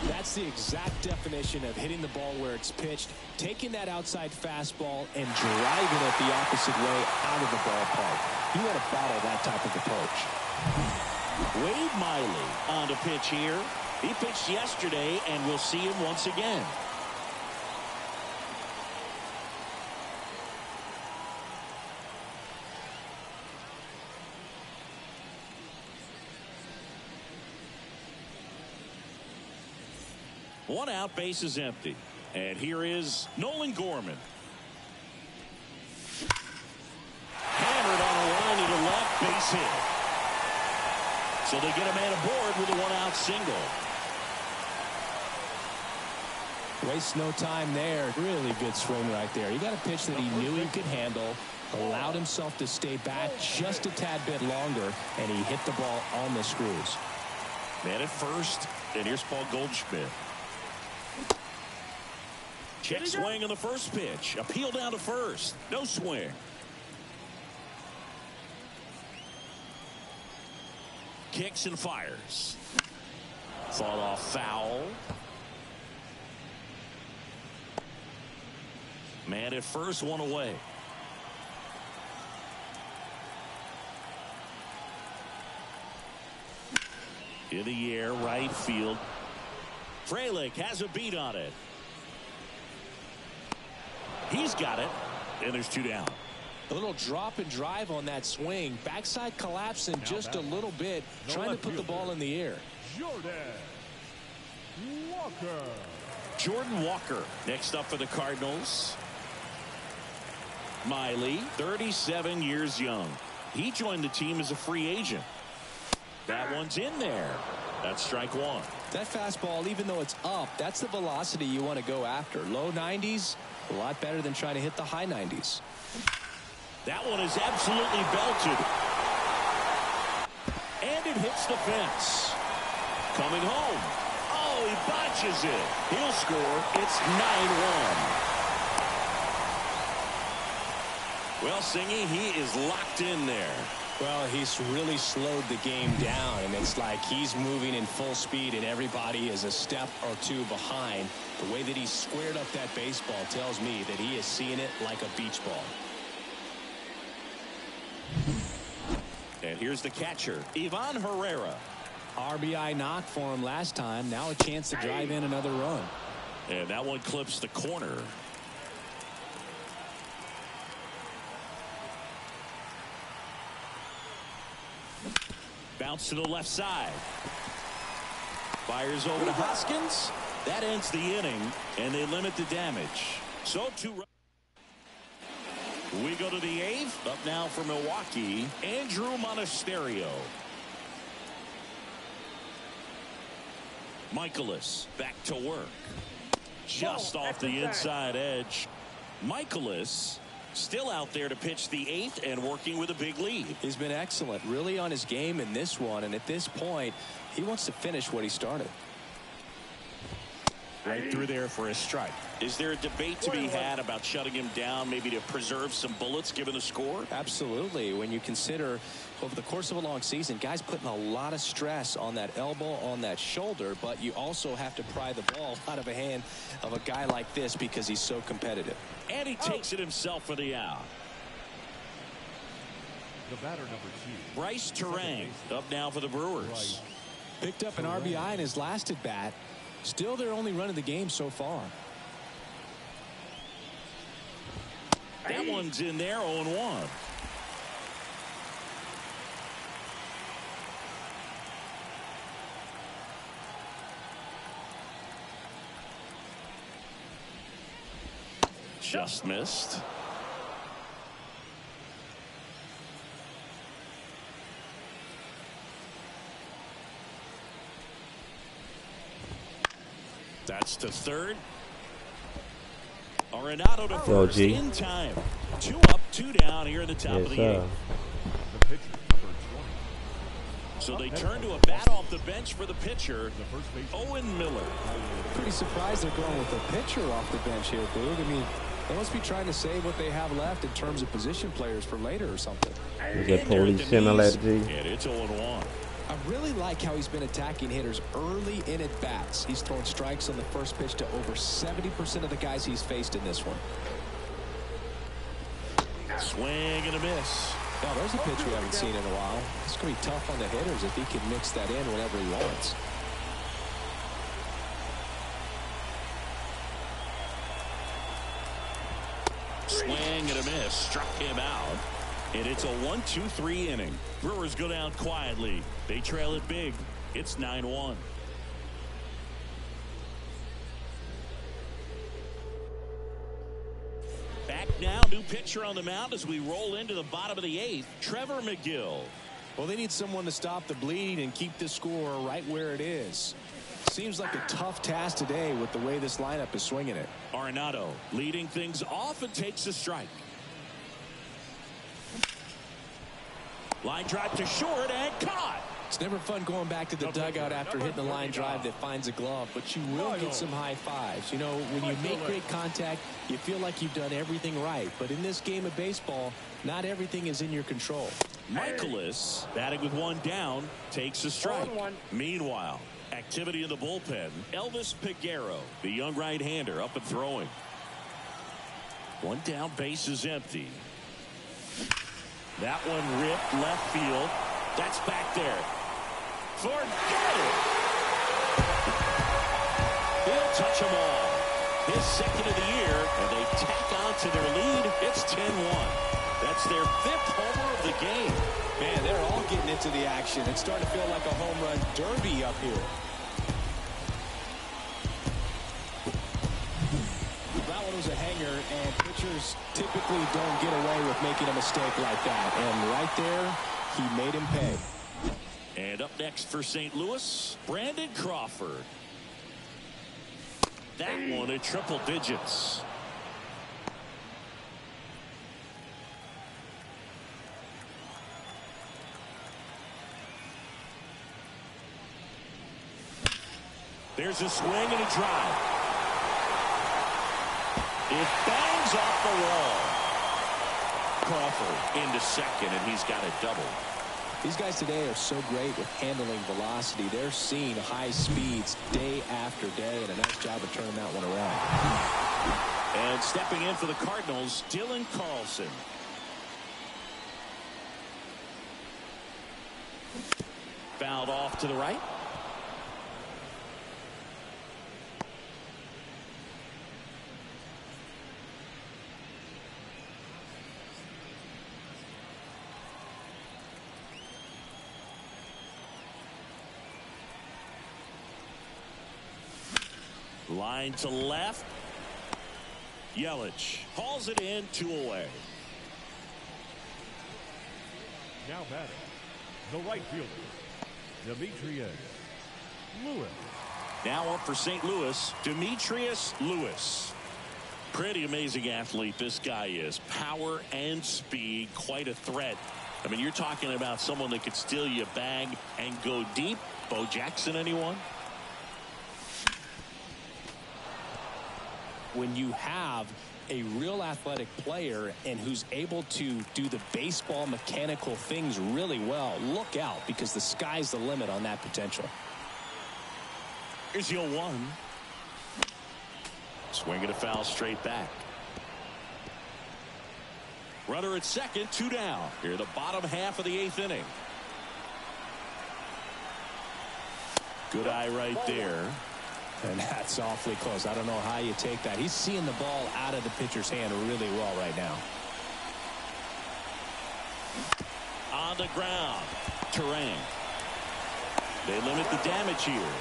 That's the exact definition of hitting the ball where it's pitched, taking that outside fastball and driving it the opposite way out of the ballpark. You want to bottle that type of approach. Wade Miley on to pitch here. He pitched yesterday, and we'll see him once again. One out, base is empty. And here is Nolan Gorman. Hammered on a line to the left, base hit. So they get a man aboard with a one-out single. Waste no time there. Really good swing right there. He got a pitch that he knew he could handle, allowed himself to stay back just a tad bit longer, and he hit the ball on the screws. Man at first, and here's Paul Goldschmidt. Check swing on the first pitch. Appeal down to first. No swing. Kicks and fires. Fought off foul. Man at first, one away. In the air, right field. Frelick has a beat on it. He's got it, and there's two down. A little drop and drive on that swing. Backside collapsing just a little bit, trying to put the ball in the air. Jordan Walker next up for the Cardinals. Miley, 37 years young. He joined the team as a free agent. That one's in there. That's strike one. That fastball, even though it's up, that's the velocity you want to go after. Low 90s, a lot better than trying to hit the high 90s. That one is absolutely belted. And it hits the fence. Coming home. Oh, he botches it. He'll score. It's 9-1. Well, Singy, he is locked in there. Well, he's really slowed the game down, and it's like he's moving in full speed, and everybody is a step or two behind. The way that he squared up that baseball tells me that he is seeing it like a beach ball. And here's the catcher, Ivan Herrera. RBI knock for him last time. Now a chance to drive in another run. And that one clips the corner. Bounce to the left side. Fires over to Hoskins. That ends the inning, and they limit the damage. So we go to the eighth. Up now for Milwaukee, Andrew Monasterio. Michaelis back to work. Just off the inside edge. Michaelis still out there to pitch the eighth and working with a big lead. He's been excellent, really on his game in this one, and at this point he wants to finish what he started. Right through there for a strike. Is there a debate to be had about shutting him down, maybe to preserve some bullets given the score? Absolutely. When you consider over the course of a long season, guys putting a lot of stress on that elbow, on that shoulder, but you also have to pry the ball out of a hand of a guy like this because he's so competitive. And he takes it himself for the out. The batter, number 2. Bryce Terang up now for the Brewers. Picked up an RBI in his last at bat. Still their only run of the game so far. That one's in there, 0-1. Just missed. That's to third. Arenado to first in time. 2 up, 2 down here in the top of the 8th. The pitcher, number 20. So they turn to a bat off the bench for the pitcher, Owen Miller. Pretty surprised they're going with a pitcher off the bench here, Boog. I mean, they must be trying to save what they have left in terms of position players for later or something. Is that police similar to G? And it's 0-1. I really like how he's been attacking hitters early in at bats. He's thrown strikes on the first pitch to over 70% of the guys he's faced in this one. Swing and a miss. Now there's a pitch we haven't seen in a while. It's going to be tough on the hitters if he can mix that in whenever he wants. Swing and a miss. Struck him out. And it's a 1-2-3 inning. Brewers go down quietly. They trail it big. It's 9-1. Back now, new pitcher on the mound as we roll into the bottom of the 8th. Trevor McGill. Well, they need someone to stop the bleed and keep the score right where it is. Seems like a tough task today with the way this lineup is swinging it. Arenado leading things off and takes a strike. Line drive to short and caught. It's never fun going back to the dugout after hitting the line drive that finds a glove, but you will get some high fives. You know, when you make great contact, you feel like you've done everything right. But in this game of baseball, not everything is in your control. Michaelis, batting with 1 down, takes a strike. Meanwhile, activity in the bullpen. Elvis Peguero, the young right-hander, up and throwing. 1 down, base is empty. That one ripped left field. That's back there. Forget it. He'll touch them all. His second of the year, and they tack on to their lead. It's 10-1. That's their 5th homer of the game. Man, they're all getting into the action. It's starting to feel like a home run derby up here. That one was a hanger, and pitchers typically don't get away with making a mistake like that. And right there, he made him pay. And up next for St. Louis, Brandon Crawford. That one at triple digits. There's a swing and a drive. It bangs off the wall. Crawford into second, and he's got a double. These guys today are so great with handling velocity. They're seeing high speeds day after day, and a nice job of turning that one around. And stepping in for the Cardinals, Dylan Carlson. Fouled off to the right. Line to left. Yelich hauls it in, 2 away. Now batting, the right fielder, Demetrius Lewis. Now up for St. Louis, Demetrius Lewis. Pretty amazing athlete this guy is. Power and speed, quite a threat. I mean, you're talking about someone that could steal you a bag and go deep. Bo Jackson, anyone? When you have a real athletic player and who's able to do the baseball mechanical things really well, look out, because the sky's the limit on that potential. Here's 0-1. Swinging a foul straight back. Runner at second, 2 down. Here the bottom half of the 8th inning. Good eye right there. And that's awfully close. I don't know how you take that. He's seeing the ball out of the pitcher's hand really well right now. On the ground. Terrain. They limit the damage here.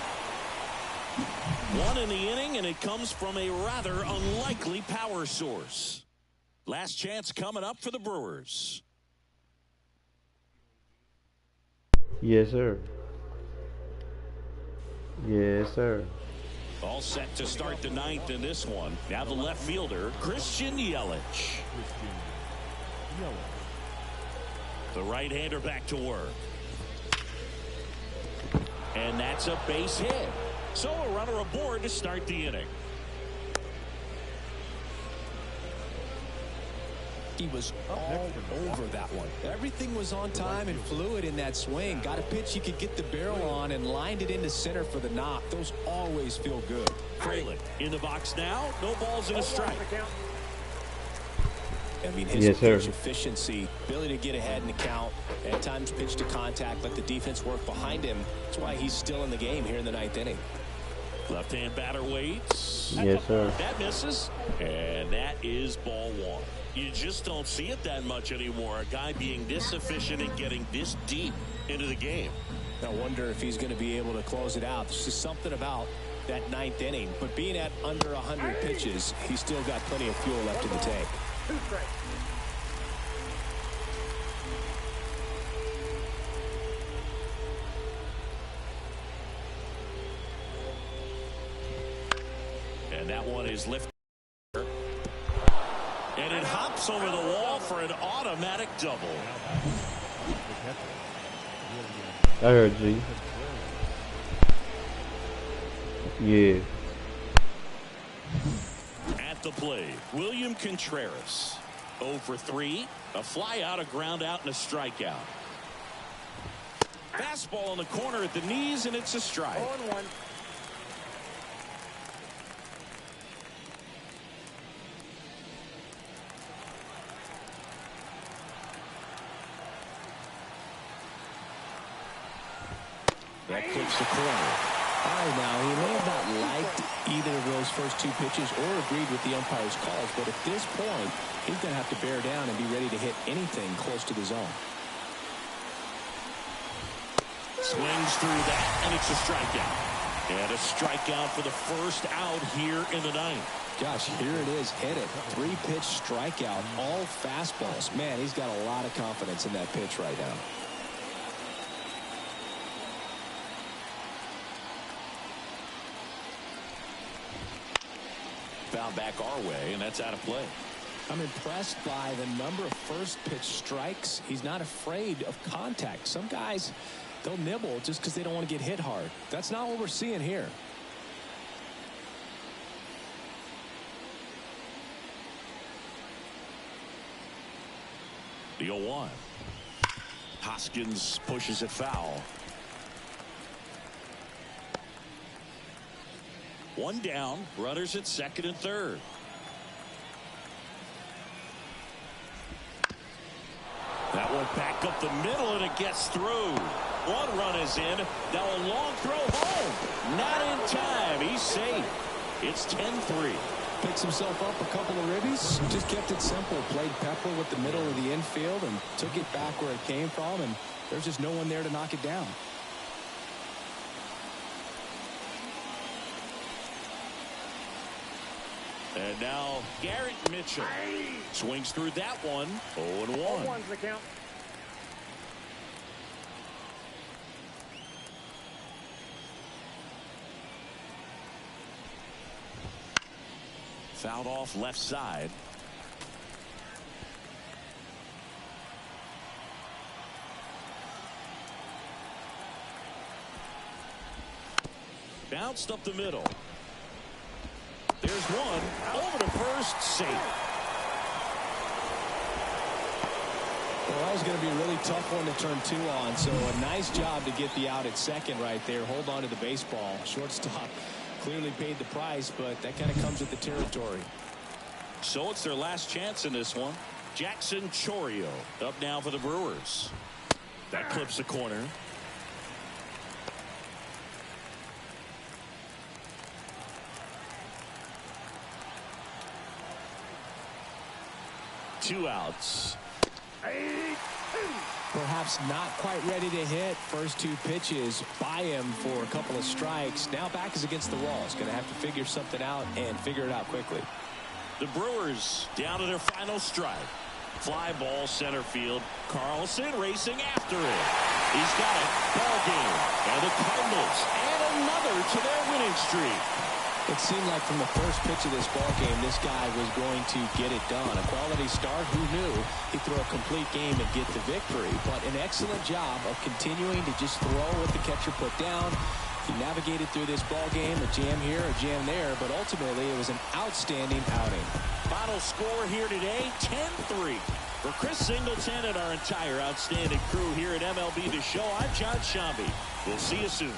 One in the inning, and it comes from a rather unlikely power source. Last chance coming up for the Brewers. Yes, sir. Yes, sir. All set to start the ninth in this one. Now the left fielder, Christian Yelich. The right-hander back to work. And that's a base hit. So a runner aboard to start the inning. He was all over that one. Everything was on time and fluid in that swing. Got a pitch he could get the barrel on and lined it into center for the knock. Those always feel good. Fraley in the box now. No balls and a strike. I mean, his pitch efficiency, ability to get ahead in the count, at times pitch to contact, let the defense work behind him. That's why he's still in the game here in the ninth inning. Left-hand batter waits. Yes, sir. That misses. And that is ball one. You just don't see it that much anymore. A guy being this efficient and getting this deep into the game. I wonder if he's going to be able to close it out. There's just something about that ninth inning. But being at under 100 pitches, he's still got plenty of fuel left in the tank. And that one is lifted. And it hops over the wall for an automatic double. I heard G. Yeah. At the plate, William Contreras. 0 for 3. A fly out, a ground out, and a strikeout. Fastball in the corner at the knees, and it's a strike. 0-1. That clips the corner. All right, now, he may have not liked either of those first two pitches or agreed with the umpire's calls, but at this point, he's going to have to bear down and be ready to hit anything close to the zone. Swings through that, and it's a strikeout. And a strikeout for the first out here in the ninth. Gosh, here it is, hit it. 3-pitch strikeout, all fastballs. Man, he's got a lot of confidence in that pitch right now. Found back our way, and that's out of play. I'm impressed by the number of first pitch strikes. He's not afraid of contact. Some guys, they'll nibble just because they don't want to get hit hard. That's not what we're seeing here. The 0-1. Hoskins pushes it foul. One down, runners at second and third. That one back up the middle, and it gets through. One run is in. Now a long throw home. Not in time. He's safe. It's 10-3. Picks himself up a couple of ribbies. Just kept it simple. Played pepper with the middle of the infield and took it back where it came from. And there's just no one there to knock it down. And now Garrett Mitchell swings through that one. 0-1. 0-1's the count. Fouled off left side. Bounced up the middle. There's one over to first, safe. Well, that was going to be a really tough one to turn two on. So a nice job to get the out at second right there. Hold on to the baseball. Shortstop clearly paid the price, but that kind of comes with the territory. So it's their last chance in this one. Jackson Chourio up now for the Brewers. That clips the corner. Two outs. Perhaps not quite ready to hit. First 2 pitches by him for a couple of strikes. Now back is against the wall. He's going to have to figure something out and figure it out quickly. The Brewers down to their final strike. Fly ball center field. Carlson racing after it. He's got it. Ball game. And the Cardinals add another to their winning streak. It seemed like from the first pitch of this ball game, this guy was going to get it done. A quality start. Who knew he'd throw a complete game and get the victory? But an excellent job of continuing to just throw what the catcher put down. He navigated through this ball game, a jam here, a jam there, but ultimately it was an outstanding outing. Final score here today, 10-3. For Chris Singleton and our entire outstanding crew here at MLB The Show, I'm John Shambi. We'll see you soon.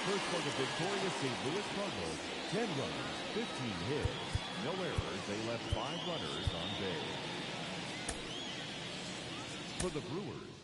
First for the victorious St. Louis Cardinals, 10 runners, 15 hits. No errors, they left 5 runners on base. For the Brewers,